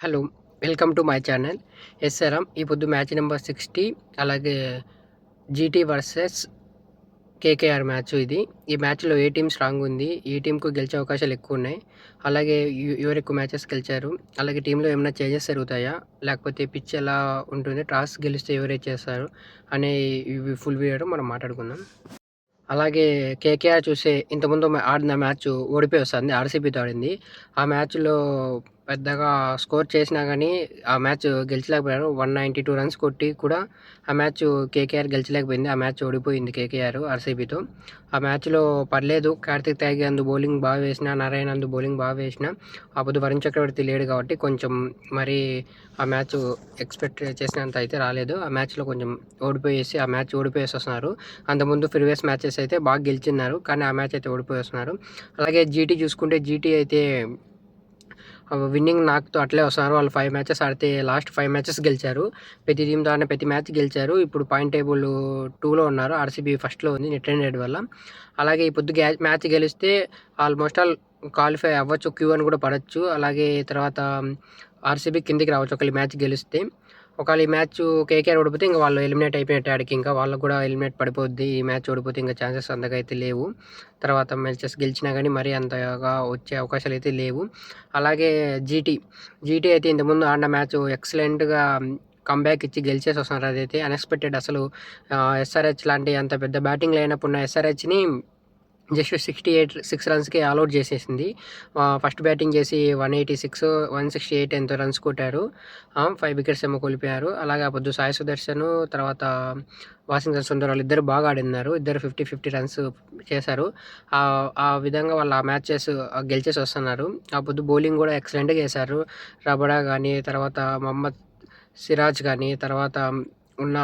Hello! Welcome to my channel. SRM ఈ పొద్దు match number 60 అలాగే జీటీ వర్సెస్ కేకేఆర్ మ్యాచ్ ఇది. ఈ మ్యాచ్‌లో ఏ టీమ్ స్ట్రాంగ్ ఉంది? ఏ టీమ్‌కు గెలిచే అవకాశాలు ఎక్కువున్నాయి? అలాగే ఎవరు ఎక్కువ మ్యాచెస్ గెలిచారు? అలాగే టీమ్‌లో ఏమైనా చేంజెస్ జరుగుతాయా? లేకపోతే పిచ్ ఎలా ఉంటుంది? టాస్ గెలిస్తే ఎవరైతే చేస్తారు? అనే ఇవి ఫుల్ వీడియోలో మనం మాట్లాడుకుందాం. అలాగే కేకేఆర్ చూస్తే ఇంతకుముందు ఆడిన మ్యాచ్ ఓడిపోయి వస్తుంది. ఆర్‌సీబీతో ఆడింది. ఆ మ్యాచ్‌లో పెద్దగా స్కోర్ చేసినా గానీ ఆ మ్యాచ్ గెలిచలేకపోయారు. 192 రన్స్ కొట్టి కూడా ఆ మ్యాచ్ కేకేఆర్ గెలిచలేకపోయింది. ఆ మ్యాచ్ ఓడిపోయింది కేకేఆర్ ఆర్‌సీబీతో. ఆ మ్యాచ్‌లో పర్లేదు. కార్తిక్ త్యాగి బౌలింగ్ బాగా వేసినా, నారాయణ బౌలింగ్ బాగా వేసినా అప్పుడు వరుణ్ చక్రవర్తి లేడు కాబట్టి కొంచెం మరి ఆ మ్యాచ్ ఎక్స్‌పెక్ట్ చేసినంత అయితే రాలేదు. ఆ మ్యాచ్‌లో కొంచెం ఆ మ్యాచ్ ఓడిపోయేసి వస్తున్నారు. అంతకుముందు ప్రీవియస్ మ్యాచెస్ అయితే బాగా గెలిచిన్నారు. కానీ ఆ మ్యాచ్ అయితే ఓడిపోయి వస్తున్నారు. అలాగే జీటీ చూసుకుంటే జీటీ అయితే విన్నింగ్ నాక్‌తో అట్లే వస్తున్నారు. వాళ్ళు 5 మ్యాచెస్ ఆడితే లాస్ట్ 5 మ్యాచెస్ గెలిచారు. ప్రతి టీమ్‌తో ఆడిన ప్రతి మ్యాచ్ గెలిచారు. ఇప్పుడు పాయింట్ టేబుల్ 2లో ఉన్నారు. ఆర్‌సీబీ ఫస్ట్‌లో ఉంది నెట్ రన్ రేట్ వల్ల. అలాగే ఈ పొద్దు మ్యాచ్ గెలిస్తే ఆల్మోస్ట్ ఆల్ క్వాలిఫై అవ్వచ్చు. క్యూ1 కూడా పడొచ్చు. అలాగే తర్వాత ఆర్‌సీబీ కిందికి రావచ్చు ఒకవేళ ఈ మ్యాచ్ గెలిస్తే. ఒకవేళ ఈ మ్యాచ్ కేకేఆర్ ఓడిపోతే ఇంక వాళ్ళు ఎలిమినేట్ అయిపోయినట్టే ఆడికి ఇంకా. వాళ్ళకి కూడా ఎలిమినేట్ పడిపోద్ది. ఈ మ్యాచ్ ఓడిపోతే ఇంకా ఛాన్సెస్ అంతగా అయితే లేవు. తర్వాత మ్యాచెస్ గెలిచినా గానీ మరీ అంతగా వచ్చే అవకాశాలు అయితే లేవు. అలాగే జీటీ అయితే ఇంతకుముందు ఆడిన మ్యాచ్ ఎక్సలెంట్‌గా కమ్‌బ్యాక్ ఇచ్చి గెలిచేసి వస్తున్నారు. అదైతే అన్‌ఎక్స్‌పెక్టెడ్ అసలు. ఎస్ఆర్‌హెచ్ లాంటి అంత పెద్ద బ్యాటింగ్ లైనప్ ఉన్న ఎస్ఆర్‌హెచ్‌ని జస్ట్ 6 రన్స్‌కే ఆల్ ఔట్ చేసేసింది. ఫస్ట్ బ్యాటింగ్ చేసి 186, 168 ఎంతో రన్స్ కొట్టారు. 5 వికెట్స్ ఏమో కోల్పోయారు. అలాగే ఆ పొద్దు సాయి సుదర్శన్ తర్వాత వాషింగ్టన్ సుందర్ వాళ్ళిద్దరూ బాగా ఆడిన్నారు. ఇద్దరు 50 రన్స్ చేశారు. ఆ విధంగా వాళ్ళు ఆ మ్యాచెస్ గెలిచేసి వస్తున్నారు. ఆ పొద్దు బౌలింగ్ కూడా ఎక్సలెంట్‌గా ఏశారు. రబాడా గానీ, తర్వాత మహమ్మద్ సిరాజ్ గానీ, తర్వాత ఉన్న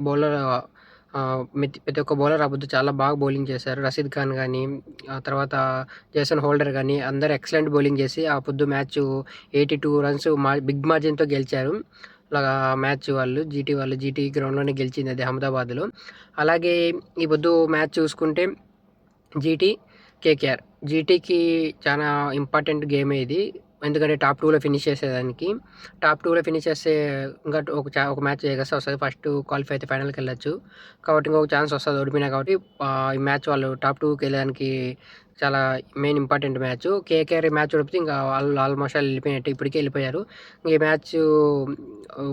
బౌలర్ ప్రతి ఒక్క బౌలర్ ఆ పొద్దు చాలా బాగా బౌలింగ్ చేశారు. రషీద్ ఖాన్ గానీ, ఆ తర్వాత జేసన్ హోల్డర్ గానీ అందరూ ఎక్సలెంట్ బౌలింగ్ చేసి ఆ పొద్దు మ్యాచ్ 82 రన్స్ బిగ్ మార్జిన్‌తో గెలిచారు. అలాగా మ్యాచ్ జీటీ గ్రౌండ్‌లోనే గెలిచింది అది అహ్మదాబాద్‌లో. అలాగే ఈ పొద్దు మ్యాచ్ చూసుకుంటే జీటీ, కేకేఆర్. జీటీకి చాలా ఇంపార్టెంట్ గేమే ఇది. ఎందుకంటే టాప్ 2లో ఫినిష్ చేసేదానికి. టాప్ 2లో ఫినిష్ చేస్తే ఇంకా ఒక మ్యాచ్ ఎగస్ట్రా వస్తది. ఫస్ట్ క్వాలిఫై అయితే ఫైనల్‌కెళ్ళొచ్చు. కాబట్టి ఇంకొక ఛాన్స్ వస్తది ఓడిపోయినా కాబట్టి. ఈ మ్యాచ్ వాళ్ళు టాప్ 2కెళ్ళడానికి చాలా మెయిన్ ఇంపార్టెంట్ మ్యాచ్. కేకేఆర్ ఈ మ్యాచ్ ఓడిపోతే ఇంకా వాళ్ళు ఆల్మోస్ట్ ఆల్ వెళ్ళిపోయినట్టే. ఇప్పటికే వెళ్ళిపోయారు. ఈ మ్యాచ్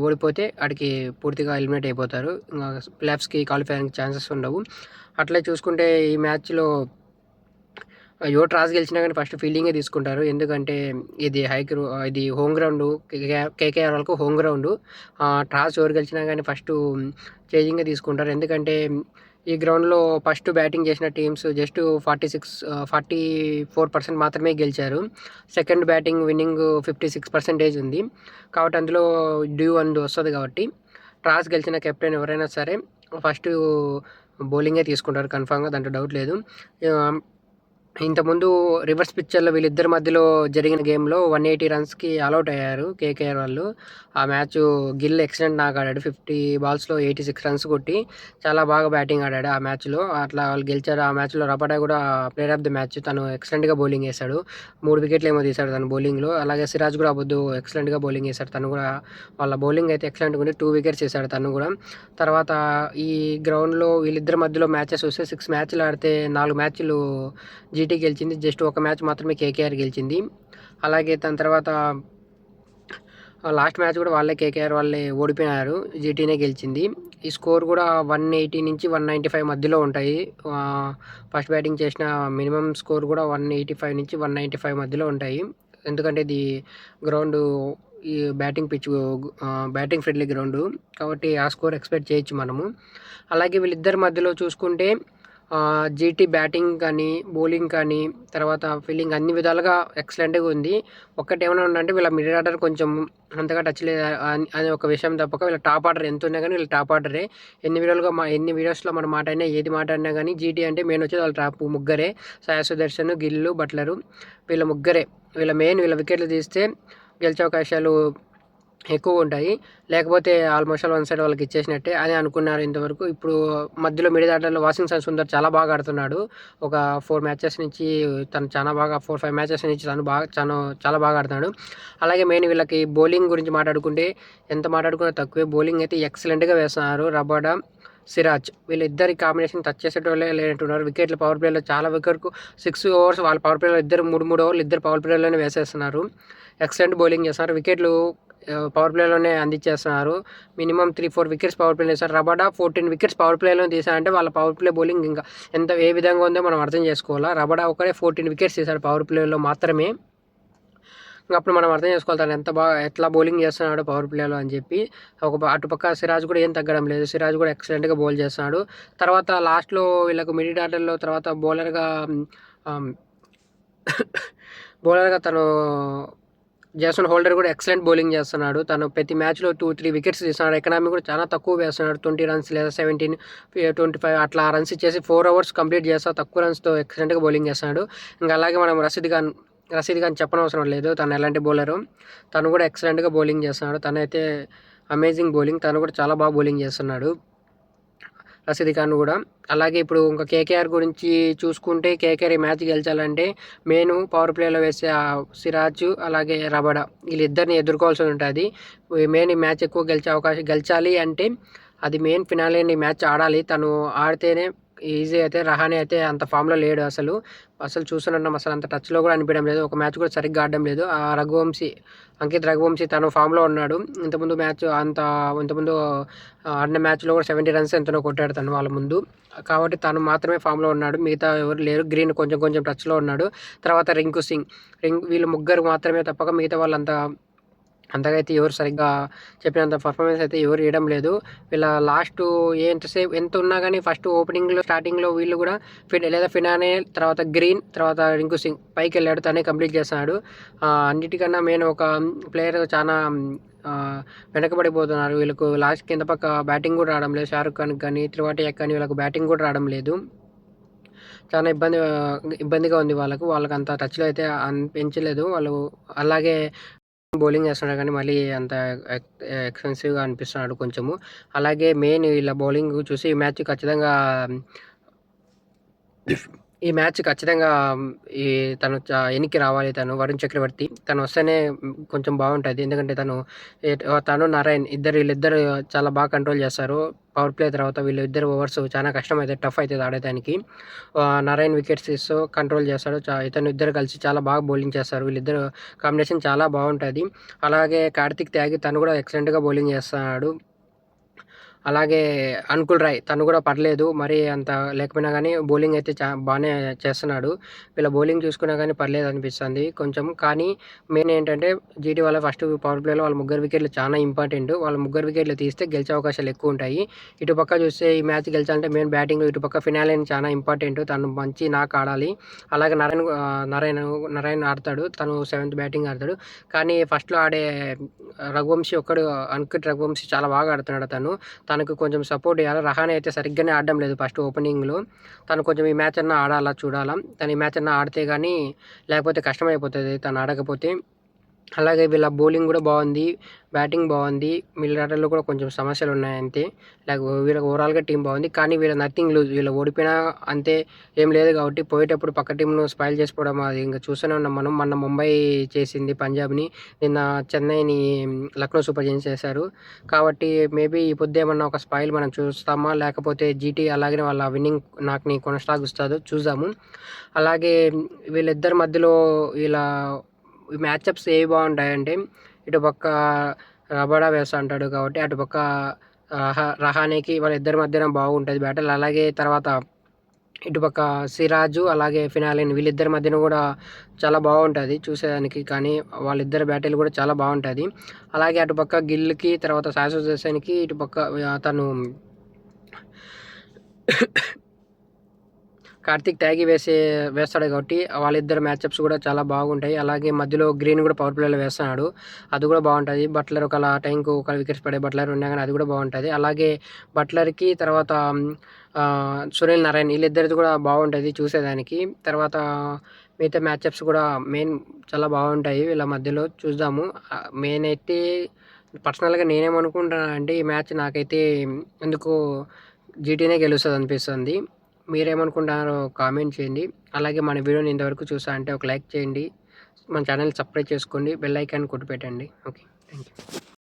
ఓడిపోతే ఆడికి పూర్తిగా ఎలిమినేట్ అయిపోతారు. ఇంక ప్లే-ఆఫ్స్‌కి క్వాలిఫై అయ్యడానికి ఛాన్సెస్ ఉండవు. అట్లే చూసుకుంటే ఈ మ్యాచ్‌లో ఎవరు టాస్ గెలిచినా గానీ ఫస్ట్ ఫీల్డింగే తీసుకుంటారు. ఎందుకంటే ఇది హోమ్ గ్రౌండు. కేకేఆర్ వాళ్ళకు హోమ్ గ్రౌండు. టాస్ ఎవరు గెలిచినా గానీ ఫస్టు చేజింగే తీసుకుంటారు. ఎందుకంటే ఈ గ్రౌండ్‌లో ఫస్ట్ బ్యాటింగ్ చేసిన టీమ్స్ జస్ట్ 44% మాత్రమే గెలిచారు. సెకండ్ బ్యాటింగ్ విన్నింగ్ 56% ఉంది. కాబట్టి అందులో డ్యూ అనేది వస్తది కాబట్టి టాస్ గెలిచిన కెప్టెన్ ఎవరైనా సరే ఫస్టు బౌలింగే తీసుకుంటారు కన్ఫర్మ్‌గా, దాంట్లో డౌట్ లేదు. ఇంతకుముందు రివర్స్ పిక్చర్‌లో వీళ్ళిద్దరి మధ్యలో జరిగిన గేమ్‌లో 180 రన్స్‌కి ఆలౌట్ అయ్యారు కేకేఆర్ వాళ్ళు. ఆ మ్యాచ్ గిల్ ఎక్సలెంట్ నాక్ ఆడాడు. 50 బాల్స్‌లో 86 రన్స్ కొట్టి చాలా బాగా బ్యాటింగ్ ఆడాడు ఆ మ్యాచ్‌లో. అట్లా వాళ్ళు గెలిచారు. ఆ మ్యాచ్‌లో రబాడా కూడా ప్లేయర్ ఆఫ్ ది మ్యాచ్. తను ఎక్సలెంట్‌గా బౌలింగ్ ఏశాడు. 3 వికెట్లేమో తీశాడు తను బౌలింగ్‌లో. అలాగే సిరాజ్ కూడా ఆ పొద్దు ఎక్సలెంట్‌గా బౌలింగ్ ఏశాడు. తను కూడా వాళ్ళ బౌలింగ్ అయితే ఎక్సలెంట్‌గా ఉంది. 2 వికెట్స్ ఏశాడు తను కూడా. తర్వాత ఈ గ్రౌండ్‌లో వీళ్ళిద్దరి మధ్యలో మ్యాచెస్ వస్తే 6 మ్యాచ్‌లు ఆడితే 4 మ్యాచ్‌లు జీటీ గెలిచింది. జస్ట్ ఒక మ్యాచ్ మాత్రమే కేకేఆర్ గెలిచింది. అలాగే దాని తర్వాత లాస్ట్ మ్యాచ్ కూడా వాళ్ళే కేకేఆర్ వాళ్ళే ఓడిపోయినారు. జీటీనే గెలిచింది. ఈ స్కోర్ కూడా 180 నుంచి 195 మధ్యలో ఉంటాయి. ఫస్ట్ బ్యాటింగ్ చేసిన మినిమమ్ స్కోర్ కూడా 185 నుంచి 195 మధ్యలో ఉంటాయి. ఎందుకంటే ఇది గ్రౌండు ఈ బ్యాటింగ్ ఫ్రెండ్లీ గ్రౌండు. కాబట్టి ఆ స్కోర్ ఎక్స్‌పెక్ట్ చేయొచ్చు మనము. అలాగే వీళ్ళిద్దరి మధ్యలో చూసుకుంటే జీటీ బ్యాటింగ్ కానీ, బౌలింగ్ కానీ, తర్వాత ఫీల్డింగ్ అన్ని విధాలుగా ఎక్సలెంట్‌గా ఉంది. ఒక్కటేమైనా ఉందంటే వీళ్ళ మిడిల్ ఆర్డర్ కొంచెం అంతగా టచ్ లేదు అనే ఒక విషయం తప్పక వీళ్ళ టాప్ ఆర్డర్ ఎంతున్నా గానీ వీళ్ళు టాప్ ఆర్డరే. ఎన్ని వీడియోస్‌లో మనం మాట్లాడినా, ఏది మాట్లాడినా గానీ జీటీ అంటే మెయిన్ వచ్చేది వాళ్ళ టాప్ ముగ్గురే. సాయి సుదర్శన్, గిల్లు, బట్లరు వీళ్ళ ముగ్గురే. వీళ్ళ వికెట్లు తీస్తే గెలిచే అవకాశాలు ఎక్కువ ఉంటాయి. లేకపోతే ఆల్మోస్ట్ ఆల్ వన్ సైడ్ వాళ్ళకి ఇచ్చేసినట్టే అని అనుకున్నారు ఇంతవరకు. ఇప్పుడు మధ్యలో మిడిల్ ఆర్డర్‌లో వాషింగ్టన్ సుందర్ చాలా బాగా ఆడుతున్నాడు. ఒక 4 మ్యాచెస్ నుంచి తను చాలా బాగా 4, 5 మ్యాచెస్ నుంచి చాలా బాగా ఆడుతున్నాడు. అలాగే మెయిన్ వీళ్ళకి బౌలింగ్ గురించి మాట్లాడుకుంటే ఎంత మాట్లాడుకున్నా తక్కువే. బౌలింగ్ అయితే ఎక్సలెంట్‌గా వేస్తున్నారు. రబాడా, సిరాజ్ వీళ్ళిద్దరి కాంబినేషన్ టచ్ చేసేటోళ్ళే లేనట్టున్నారు. వికెట్లు పవర్ ప్లేలో చాలా వరకు 6 ఓవర్స్ వాళ్ళ పవర్ ప్లేలో ఇద్దరు 3 ఓవర్లు ఇద్దరు పవర్ ప్లేలోనే వేసేస్తున్నారు. ఎక్సలెంట్ బౌలింగ్ చేస్తున్నారు. వికెట్లు పవర్ ప్లేలోనే అందించేస్తున్నారు. మినిమమ్ 3, 4 వికెట్స్ పవర్ ప్లేలో వేశారు. రబాడా 14 వికెట్స్ పవర్ ప్లేలోనే తీశారంటే వాళ్ళ పవర్ ప్లే బౌలింగ్ ఇంకా ఏ విధంగా ఉందో మనం అర్థం చేసుకోవాలా. రబాడా ఒకడే 14 వికెట్స్ తీశాడు పవర్ ప్లేలో మాత్రమే. అప్పుడు మనం అర్థం చేసుకోవాలి తను ఎట్లా బౌలింగ్ చేస్తున్నాడు పవర్ ప్లేలో అని చెప్పి. అటుపక్క సిరాజ్ కూడా ఏం తగ్గడం లేదు. సిరాజ్ కూడా ఎక్సలెంట్గా బౌల్ చేస్తున్నాడు. తర్వాత లాస్ట్లో వీళ్ళకు మిడిల్ ఆర్డర్లో తర్వాత బౌలర్గా తను జేసన్ హోల్డర్ కూడా ఎక్సలెంట్ బౌలింగ్ చేస్తున్నాడు. తను ప్రతి మ్యాచ్లో 2-3 వికెట్స్ తీస్తున్నాడు. ఎకనామీ కూడా చాలా తక్కువ వేస్తున్నాడు. 20 రన్స్ లేదా 17, 25 అట్లా రన్స్ ఇచ్చేసి 4 ఓవర్స్ కంప్లీట్ చేస్తా తక్కువ రన్స్తో ఎక్సలెంట్గా బౌలింగ్ చేస్తున్నాడు. ఇంకా అలాగే మనం రషీద్ ఖాన్ చెప్పనవసరం లేదు. తను ఎలాంటి బౌలరు. తను కూడా ఎక్సలెంట్గా బౌలింగ్ చేస్తున్నాడు. తనైతే అమేజింగ్ బౌలింగ్. తను కూడా చాలా బాగా బౌలింగ్ చేస్తున్నాడు రషీద్ ఖాన్ కూడా. అలాగే ఇప్పుడు ఇంకా కేకేఆర్ గురించి చూసుకుంటే కేకేఆర్ ఈ మ్యాచ్ గెలిచాలంటే మెయిన్ పవర్ ప్లేలో వేసే సిరాజ్ అలాగే రబాడా వీళ్ళిద్దరిని ఎదుర్కోవాల్సి ఉంటుంది. మెయిన్ ఈ మ్యాచ్ ఎక్కువ గెలిచాలి అంటే అది మెయిన్ ఫినాలే ఈ మ్యాచ్ ఆడాలి. తను ఆడితేనే ఈజీ అయితే. రహానే అయితే అంత ఫామ్లో లేడు అసలు చూస్తున్నాం. అసలు అంత టచ్లో కూడా అనిపించడం లేదు. ఒక మ్యాచ్ కూడా సరిగ్గా ఆడడం లేదు. అంకిత్ రఘువంశీ తను ఫామ్లో ఉన్నాడు. ఇంతకుముందు ఆడిన మ్యాచ్లో కూడా 70 రన్స్ ఎంతనో కొట్టాడు తను వాళ్ళ ముందు. కాబట్టి తను మాత్రమే ఫామ్లో ఉన్నాడు. మిగతా ఎవరు లేరు. గ్రీన్ కొంచెం టచ్లో ఉన్నాడు. తర్వాత రింకు సింగ్ వీళ్ళు ముగ్గురు మాత్రమే తప్పక మిగతా వాళ్ళంతా అంతగా అయితే ఎవరు సరిగ్గా చెప్పినంత పర్ఫార్మెన్స్ అయితే ఎవరు ఇవ్వడం లేదు. వీళ్ళ లాస్ట్ ఎంత ఉన్నా కానీ ఫస్ట్ ఓపెనింగ్లో స్టార్టింగ్లో వీళ్ళు కూడా ఫినానే తర్వాత గ్రీన్ తర్వాత రింకు సింగ్ పైకి వెళ్ళాడు. తనే కంప్లీట్ చేస్తున్నాడు. అన్నిటికన్నా మెయిన్ ఒక ప్లేయర్ చాలా వెనకబడిపోతున్నారు. వీళ్ళకు లాస్ట్ కింద పక్క బ్యాటింగ్ కూడా రావడం లేదు. షారుఖ్ ఖాన్ కానీ త్రిపాఠి కానీ వీళ్ళకు బ్యాటింగ్ కూడా రావడం లేదు. చాలా ఇబ్బందిగా ఉంది వాళ్ళకు అంత టచ్లో అయితే పెంచలేదు వాళ్ళు. అలాగే బౌలింగ్ చేస్తున్నాడు కానీ మళ్ళీ అంత ఎక్స్పెన్సివ్గా అనిపిస్తున్నాడు కొంచెము. అలాగే మెయిన్ వీళ్ళ బౌలింగ్ చూసి ఈ మ్యాచ్ ఖచ్చితంగా తను ఎనికి రావాలి. తను వరుణ్ చక్రవర్తి తను వస్తేనే కొంచెం బాగుంటుంది. ఎందుకంటే తను నారాయణ్ వీళ్ళిద్దరు చాలా బాగా కంట్రోల్ చేస్తారు. పవర్ ప్లే తర్వాత వీళ్ళిద్దరు ఓవర్స్ చాలా కష్టమైతే టఫ్ అవుతుంది ఆడేదానికి. నారాయణ్ వికెట్స్ తీస్తూ కంట్రోల్ చేస్తాడు. ఇద్దరు కలిసి చాలా బాగా బౌలింగ్ చేస్తారు. వీళ్ళిద్దరు కాంబినేషన్ చాలా బాగుంటుంది. అలాగే కార్తిక్ త్యాగి తను కూడా ఎక్సలెంట్గా బౌలింగ్ చేస్తున్నాడు. అలాగే అంకుల్ రాయ్ తను కూడా పర్లేదు. మరీ అంత లేకపోయినా కానీ బౌలింగ్ అయితే బాగానే చేస్తున్నాడు. వీళ్ళ బౌలింగ్ చూసుకున్నా కానీ పర్లేదు అనిపిస్తుంది కొంచెం. కానీ మెయిన్ ఏంటంటే జీటీ వాళ్ళ ఫస్ట్ పవర్ ప్లేలో వాళ్ళ ముగ్గురు వికెట్లు చాలా ఇంపార్టెంట్. వాళ్ళ ముగ్గురు వికెట్లు తీస్తే గెలిచే అవకాశాలు ఎక్కువ ఉంటాయి. ఇటుపక్క చూస్తే ఈ మ్యాచ్ గెలిచాలంటే మెయిన్ బ్యాటింగ్ ఇటుపక్క ఫినాలే చాలా ఇంపార్టెంట్. తను మంచి ఆడాలి. అలాగే నారాయణ ఆడతాడు. తను 7th బ్యాటింగ్ ఆడతాడు. కానీ ఫస్ట్లో ఆడే అంకిత్ రఘువంశీ చాలా బాగా ఆడుతున్నాడు. తనకు కొంచెం సపోర్ట్ ఇవ్వాలి. రహానే అయితే సరిగ్గానే ఆడడం లేదు ఫస్ట్ ఓపెనింగ్లో. తను కొంచెం ఈ మ్యాచ్ అన్నా ఆడాలా చూడాలా. తను ఈ మ్యాచ్ అన్నా ఆడితే కానీ లేకపోతే కష్టమైపోతుంది తను ఆడకపోతే. అలాగే వీళ్ళ బౌలింగ్ కూడా బాగుంది. బ్యాటింగ్ బాగుంది. మిడిల్ ఆర్డర్లో కూడా కొంచెం సమస్యలు ఉన్నాయి అంతే. వీళ్ళకి ఓవరాల్గా టీం బాగుంది. కానీ వీళ్ళ నథింగ్ లూజ్. వీళ్ళు ఓడిపోయినా అంతే ఏం లేదు కాబట్టి పోయేటప్పుడు పక్క టీంను స్పాయిల్ చేసుకోవడం అది ఇంకా చూస్తూనే ఉన్నాం మనం. మొన్న ముంబై చేసింది పంజాబ్ని. నిన్న చెన్నైని లక్నో సూపర్ జైంట్స్ చేశారు. కాబట్టి మేబీ ఈ పొద్దు ఏమన్నా ఒక స్పాయిల్ మనం చూస్తామా లేకపోతే జీటీ అలాగే వాళ్ళ విన్నింగ్ నాకుని కొనసాగిస్తుందో చూద్దాము. అలాగే వీళ్ళిద్దరి మధ్యలో ఈ మ్యాచ్అప్స్ ఏవి బాగుంటాయంటే ఇటుపక్క రబాడా వేస్తా అంటాడు కాబట్టి అటుపక్క రహానేకి వాళ్ళిద్దరి మధ్యన బాగుంటుంది బ్యాటిల్. అలాగే తర్వాత ఇటుపక్క సిరాజు అలాగే ఫినాలిన్ వీళ్ళిద్దరి మధ్యన కూడా చాలా బాగుంటుంది చూసేదానికి. కానీ వాళ్ళిద్దరి బ్యాటిల్ కూడా చాలా బాగుంటుంది. అలాగే అటుపక్క గిల్కి తర్వాత సాయి సుదర్శన్కి ఇటుపక్క తను కార్తిక్ త్యాగి వేస్తాడు కాబట్టి వాళ్ళిద్దరు మ్యాచ్అప్స్ కూడా చాలా బాగుంటాయి. అలాగే మధ్యలో గ్రీన్ కూడా పవర్ ప్లేలో వేస్తున్నాడు. అది కూడా బాగుంటుంది. బట్లర్ ఒక టైంకు ఒక వికెట్స్ పడే బట్లర్ ఉన్నా కానీ అది కూడా బాగుంటుంది. అలాగే బట్లర్కి తర్వాత సునీల్ నారాయణ్ వీళ్ళిద్దరిది కూడా బాగుంటుంది చూసేదానికి. తర్వాత మిగతా మ్యాచ్అప్స్ కూడా మెయిన్ చాలా బాగుంటాయి వీళ్ళ మధ్యలో చూద్దాము. మెయిన్ అయితే పర్సనల్‌గా నేనేమనుకుంటున్నా అంటే ఈ మ్యాచ్ నాకైతే ఎందుకో జీటీనే గెలుస్తదనిపిస్తుంది. మీరేమనుకుంటున్నారో కామెంట్ చేయండి. అలాగే మన వీడియోని ఇంతవరకు చూసా అంటే ఒక లైక్ చేయండి. మన ఛానెల్‌ని సబ్స్క్రైబ్ చేసుకోండి. బెల్ ఐకాన్ కొట్టి పెట్టండి. ఓకే. Thank you.